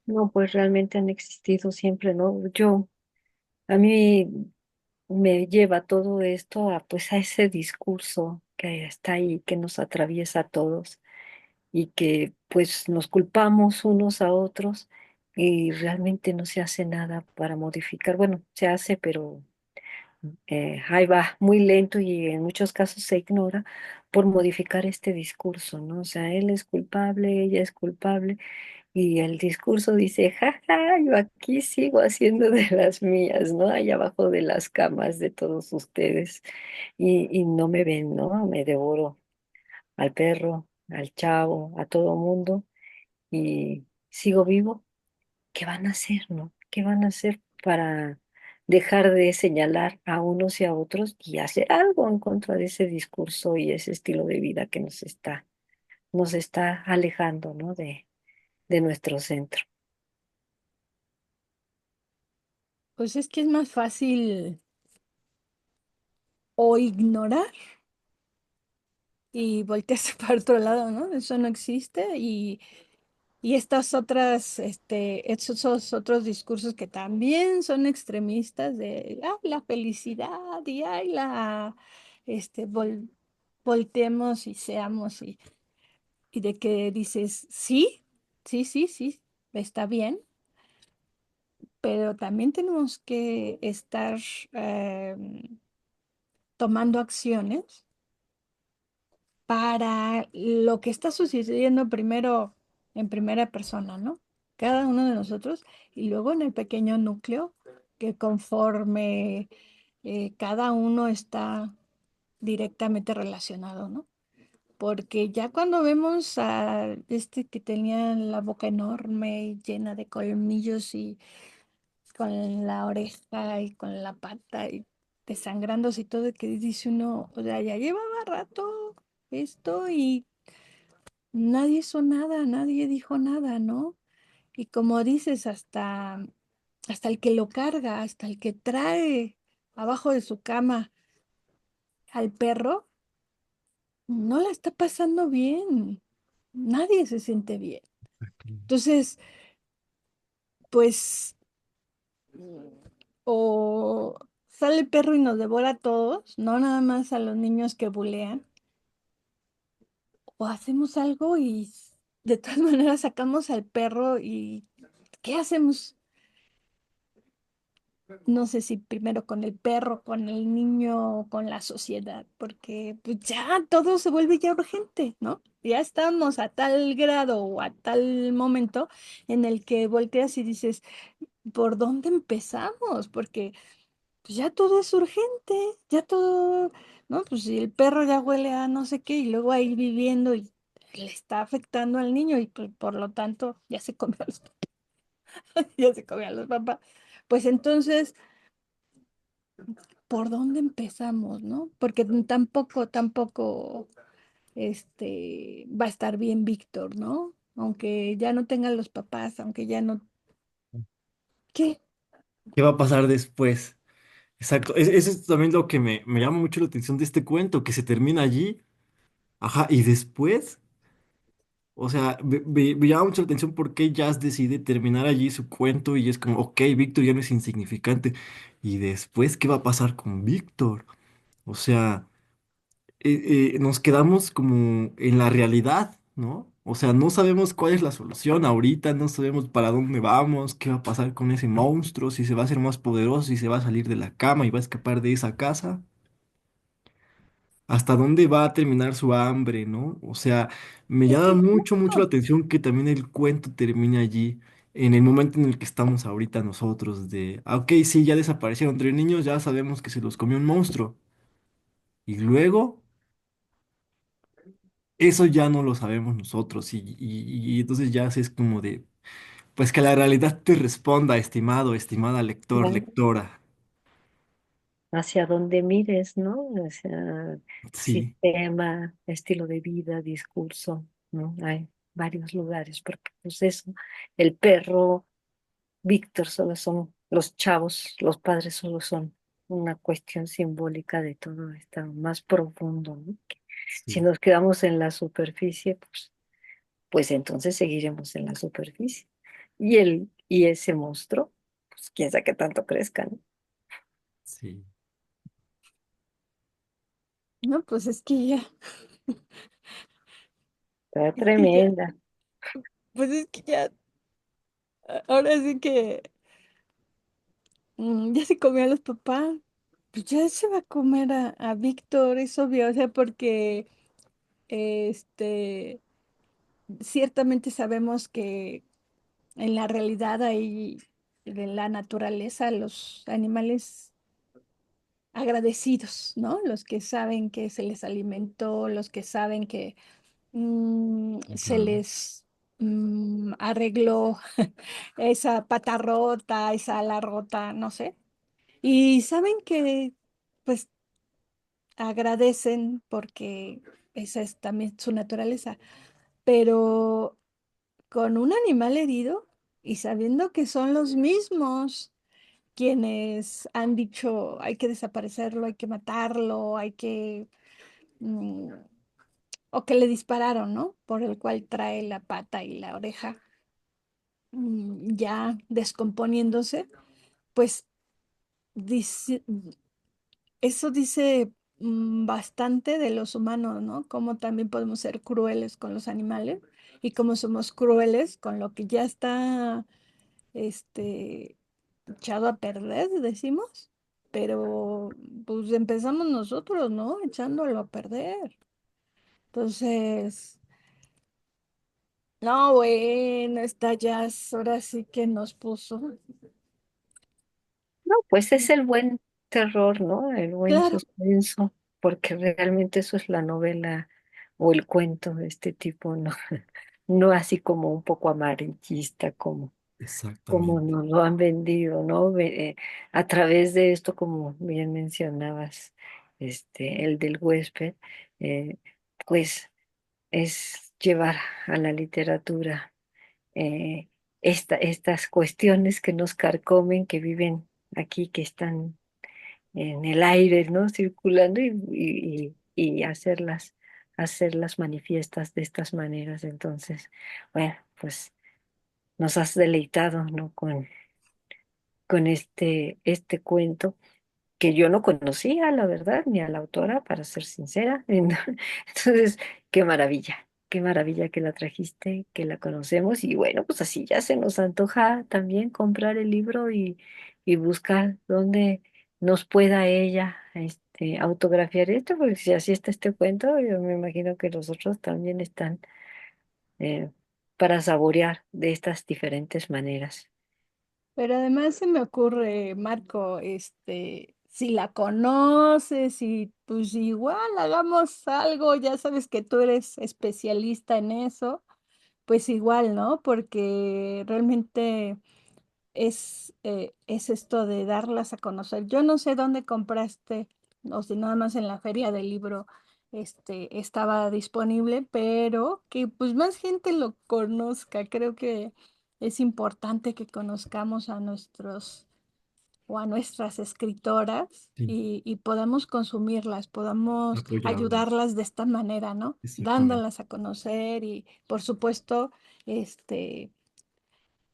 No, pues realmente han existido siempre, ¿no? A mí me lleva todo esto a, pues, a ese discurso que está ahí, que nos atraviesa a todos y que, pues, nos culpamos unos a otros y realmente no se hace nada para modificar. Bueno, se hace, pero ahí va muy lento y en muchos casos se ignora por modificar este discurso, ¿no? O sea, él es culpable, ella es culpable y el discurso dice, jaja, yo aquí sigo haciendo de las mías, ¿no? Allá abajo de las camas de todos ustedes y no me ven, ¿no? Me devoro al perro, al chavo, a todo mundo y sigo vivo. ¿Qué van a hacer, no? ¿Qué van a hacer para dejar de señalar a unos y a otros y hacer algo en contra de ese discurso y ese estilo de vida que nos está alejando, ¿no? De nuestro centro. Pues es que es más fácil o ignorar y voltearse para otro lado, ¿no? Eso no existe y estas otras, esos otros discursos que también son extremistas de la felicidad y volteemos y seamos y de que dices, sí, sí, sí, sí, está bien, pero también tenemos que estar tomando acciones para lo que está sucediendo primero en primera persona, ¿no? Cada uno de nosotros y luego en el pequeño núcleo que conforme cada uno está directamente relacionado, ¿no? Porque ya cuando vemos a este que tenía la boca enorme y llena de colmillos y con la oreja y con la pata y desangrándose y todo, que dice uno, o sea, ya llevaba rato esto y nadie hizo nada, nadie dijo nada, ¿no? Y como dices, hasta el que lo carga, hasta el que trae abajo de su cama al perro, no la está pasando bien. Nadie se siente bien. Entonces, pues, o sale el perro y nos devora a todos, no nada más a los niños que bulean, o hacemos algo y de todas maneras sacamos al perro y ¿qué hacemos? No sé si primero con el perro, con el niño, o con la sociedad, porque pues ya todo se vuelve ya urgente, ¿no? Ya estamos a tal grado o a tal momento en el que volteas y dices, ¿por dónde empezamos? Porque pues ya todo es urgente, ya todo, ¿no? Pues si el perro ya huele a no sé qué y luego ahí viviendo y le está afectando al niño y pues, por lo tanto ya se comió a los, ya se comió a los papás, pues entonces ¿por dónde empezamos, no? Porque tampoco, va a estar bien Víctor, ¿no? Aunque ya no tenga los papás, aunque ya no, ¿qué? ¿Qué va a pasar después? Exacto, eso es también lo que me llama mucho la atención de este cuento, que se termina allí, ajá, y después, o sea, me llama mucho la atención por qué Jazz decide terminar allí su cuento y es como, ok, Víctor ya no es insignificante, y después, ¿qué va a pasar con Víctor? O sea, nos quedamos como en la realidad, ¿no? O sea, no sabemos cuál es la solución ahorita, no sabemos para dónde vamos, qué va a pasar con ese monstruo, si se va a hacer más poderoso, si se va a salir de la cama y va a escapar de esa casa, hasta dónde va a terminar su hambre, ¿no? O sea, me Es llama que mucho, mucho la justo, atención que también el cuento termine allí, en el momento en el que estamos ahorita nosotros, de, ok, sí, ya desaparecieron 3 niños, ya sabemos que se los comió un monstruo. Y luego... Eso ya no lo sabemos nosotros y entonces ya es como de, pues que la realidad te responda, estimado, estimada lector, Bueno, lectora. hacia donde mires, ¿no? Hacia Sí, sistema, estilo de vida, discurso, ¿no? Hay varios lugares, porque pues eso, el perro, Víctor, solo son los chavos, los padres solo son una cuestión simbólica de todo esto más profundo, ¿no? Que si sí, nos quedamos en la superficie, pues entonces seguiremos en la superficie. Y ese monstruo, pues quién sabe qué tanto crezca, ¿no? sí. no, pues Está es que ya, tremenda. pues es que ya, ahora sí que ya se comió a los papás, pues ya se va a comer a Víctor, es obvio, o sea, porque este, ciertamente sabemos que en la realidad hay de la naturaleza los animales agradecidos, ¿no? Los que saben que se les alimentó, los que saben que se Claro. les arregló esa pata rota, esa ala rota, no sé. Y saben que pues agradecen porque esa es también su naturaleza, pero con un animal herido y sabiendo que son los mismos quienes han dicho hay que desaparecerlo, hay que matarlo, hay que, mm, o que le dispararon, ¿no? Por el cual trae la pata y la oreja ya descomponiéndose, pues dice, eso dice bastante de los humanos, ¿no? Cómo también podemos ser crueles con los animales y cómo somos crueles con lo que ya está, este, echado a perder, decimos, pero pues empezamos nosotros, ¿no? Echándolo a perder. Entonces, no, bueno, esta jazz ahora sí que nos puso. No, pues es el buen terror, ¿no? El buen Claro, suspenso, porque realmente eso es la novela o el cuento de este tipo, ¿no? No así como un poco amarillista, como Exactamente. nos lo han vendido, ¿no? A través de esto, como bien mencionabas, el del huésped, eh, pues es llevar a la literatura eh, estas cuestiones que nos carcomen, que viven aquí, que están en el aire, ¿no? Circulando y hacerlas manifiestas de estas maneras. Entonces, bueno, pues nos has deleitado, ¿no? Con este cuento que yo no conocía, la verdad, ni a la autora, para ser sincera. Entonces, qué maravilla que la trajiste, que la conocemos y bueno, pues así ya se nos antoja también comprar el libro y buscar dónde nos pueda ella autografiar esto, porque si así está este cuento, yo me imagino que los otros también están eh, para saborear de estas diferentes maneras. pero además se me ocurre, Marco, si la conoces y pues igual hagamos algo, ya sabes que tú eres especialista en eso, pues igual, ¿no? Porque realmente es esto de darlas a conocer. Yo no sé dónde compraste, o si nada más en la feria del libro, estaba disponible, pero que pues más gente lo conozca. Creo que es importante que conozcamos a nuestros o a nuestras escritoras Sí, y podamos consumirlas, podamos apoyarlas. ayudarlas de esta manera, ¿no? Exactamente. Dándolas a conocer y, por supuesto, este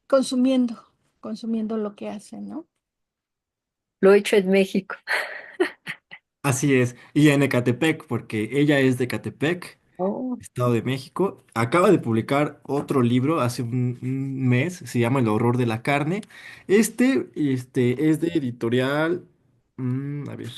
consumiendo, consumiendo lo que hacen, ¿no? Lo hecho en México. Así es, y en Ecatepec, porque ella es de Ecatepec, Oh, Estado de México. Acaba de publicar otro libro hace un mes, se llama El horror de la carne. Este es de editorial, a ver,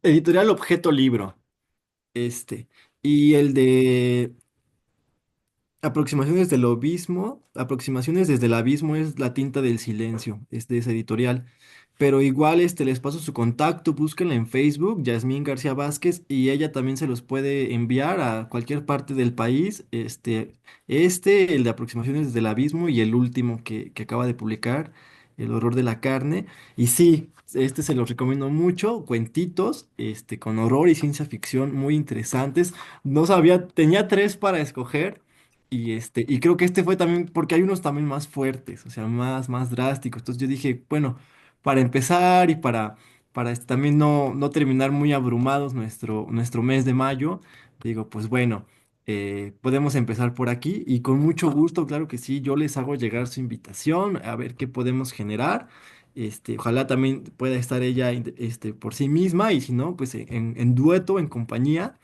editorial Objeto Libro, este. Y el de Aproximaciones desde el abismo es La tinta del silencio, es de esa editorial. Pero igual les paso su contacto, búsquenla en Facebook, Yasmín García Vázquez, y ella también se los puede enviar a cualquier parte del país. El de Aproximaciones desde el abismo y el último que acaba de publicar, El horror de la carne. Y sí, se los recomiendo mucho, cuentitos, con horror y ciencia ficción muy interesantes. No sabía, tenía tres para escoger. Y creo que este fue también, porque hay unos también más fuertes, o sea, más drásticos. Entonces yo dije, bueno, para empezar y para también no terminar muy abrumados nuestro mes de mayo, digo, pues bueno, podemos empezar por aquí y con mucho gusto, claro que sí, yo les hago llegar su invitación a ver qué podemos generar. Ojalá también pueda estar ella por sí misma y si no, pues en dueto, en compañía,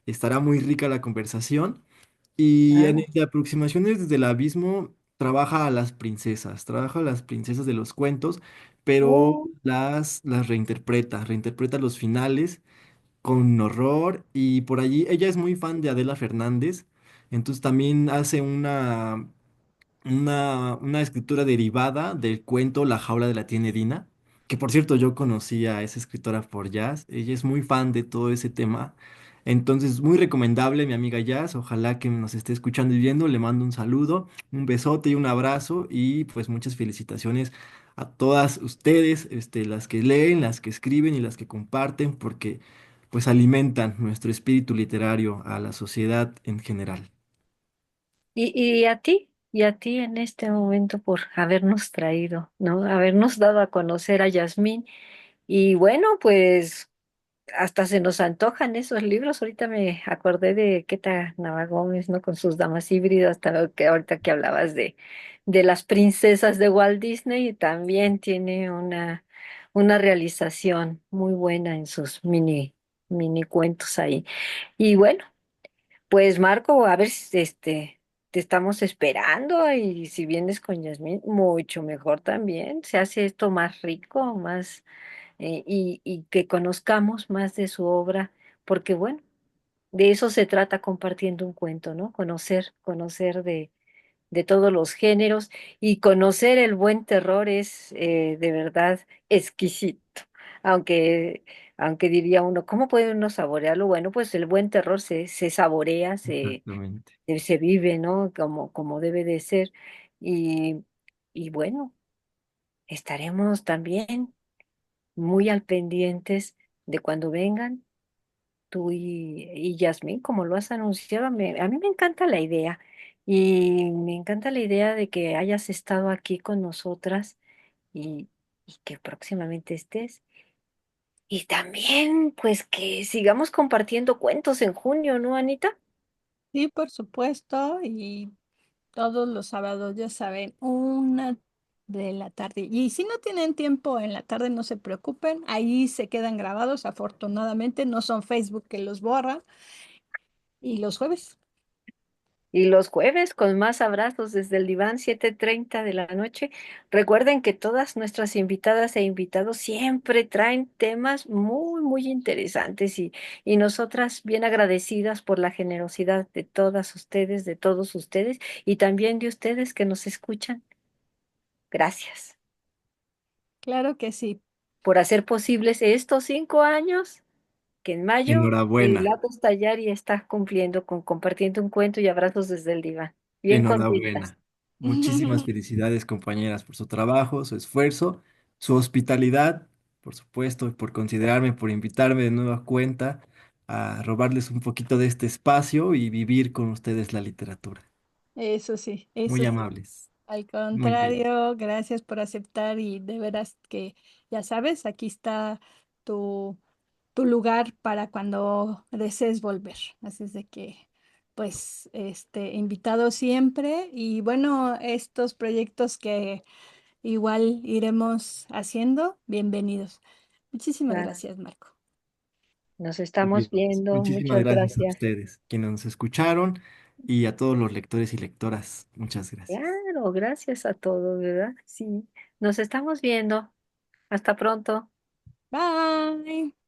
estará muy rica la conversación. Y en ah, el de aproximaciones desde el abismo trabaja a las princesas de los cuentos, pero oh. las reinterpreta los finales con horror y por allí ella es muy fan de Adela Fernández, entonces también hace una escritura derivada del cuento La jaula de la tía Nedina, que por cierto yo conocí a esa escritora por Jazz, ella es muy fan de todo ese tema, entonces muy recomendable mi amiga Jazz, ojalá que nos esté escuchando y viendo, le mando un saludo, un besote y un abrazo y pues muchas felicitaciones a todas ustedes, las que leen, las que escriben y las que comparten, porque pues alimentan nuestro espíritu literario a la sociedad en general. Y a ti en este momento por habernos traído, ¿no? Habernos dado a conocer a Yasmín. Y bueno, pues hasta se nos antojan esos libros. Ahorita me acordé de Queta Nava Gómez, ¿no? Con sus damas híbridas, hasta lo que ahorita que hablabas de las princesas de Walt Disney, también tiene una realización muy buena en sus mini cuentos ahí. Y bueno, pues Marco, a ver si te estamos esperando y si vienes con Yasmín, mucho mejor también. Se hace esto más rico, más y que conozcamos más de su obra, porque bueno, de eso se trata compartiendo un cuento, ¿no? Conocer de todos los géneros y conocer el buen terror es de verdad exquisito. Aunque, aunque diría uno, ¿cómo puede uno saborearlo? Bueno, pues el buen terror se saborea, Exactamente. se vive, ¿no? Como debe de ser. Y, y bueno, estaremos también muy al pendientes de cuando vengan tú y Yasmín, como lo has anunciado. A mí me encanta la idea y me encanta la idea de que hayas estado aquí con nosotras y, y que próximamente estés. Y también, pues que sigamos compartiendo cuentos en junio, ¿no, Anita? Sí, por supuesto, y todos los sábados, ya saben, 1 de la tarde. Y si no tienen tiempo en la tarde, no se preocupen, ahí se quedan grabados, afortunadamente, no son Facebook que los borra. Y los jueves, Y los jueves con más abrazos desde el diván, 7:30 de la noche. Recuerden que todas nuestras invitadas e invitados siempre traen temas muy interesantes y nosotras bien agradecidas por la generosidad de todas ustedes, de todos ustedes y también de ustedes que nos escuchan. Gracias claro que sí. por hacer posibles estos 5 años que en mayo Enhorabuena. Latos Tallari está cumpliendo con compartiendo un cuento y abrazos desde el diván. Bien contentas. Enhorabuena. Muchísimas felicidades, compañeras, por su trabajo, su esfuerzo, su hospitalidad, por supuesto, por considerarme, por invitarme de nueva cuenta a robarles un poquito de este espacio y vivir con ustedes la literatura. Eso sí, Muy eso sí. amables. Al Muy bien. contrario, gracias por aceptar y de veras que ya sabes, aquí está tu, tu lugar para cuando desees volver. Así es de que pues invitado siempre y bueno, estos proyectos que igual iremos haciendo, bienvenidos. Muchísimas Claro. gracias, Marco. Nos Vale, estamos pues, viendo. muchísimas Muchas gracias a gracias. ustedes, quienes nos escucharon, y a todos los lectores y lectoras. Muchas gracias. Claro, gracias a todos, ¿verdad? Sí. Nos estamos viendo. Hasta pronto. Bye.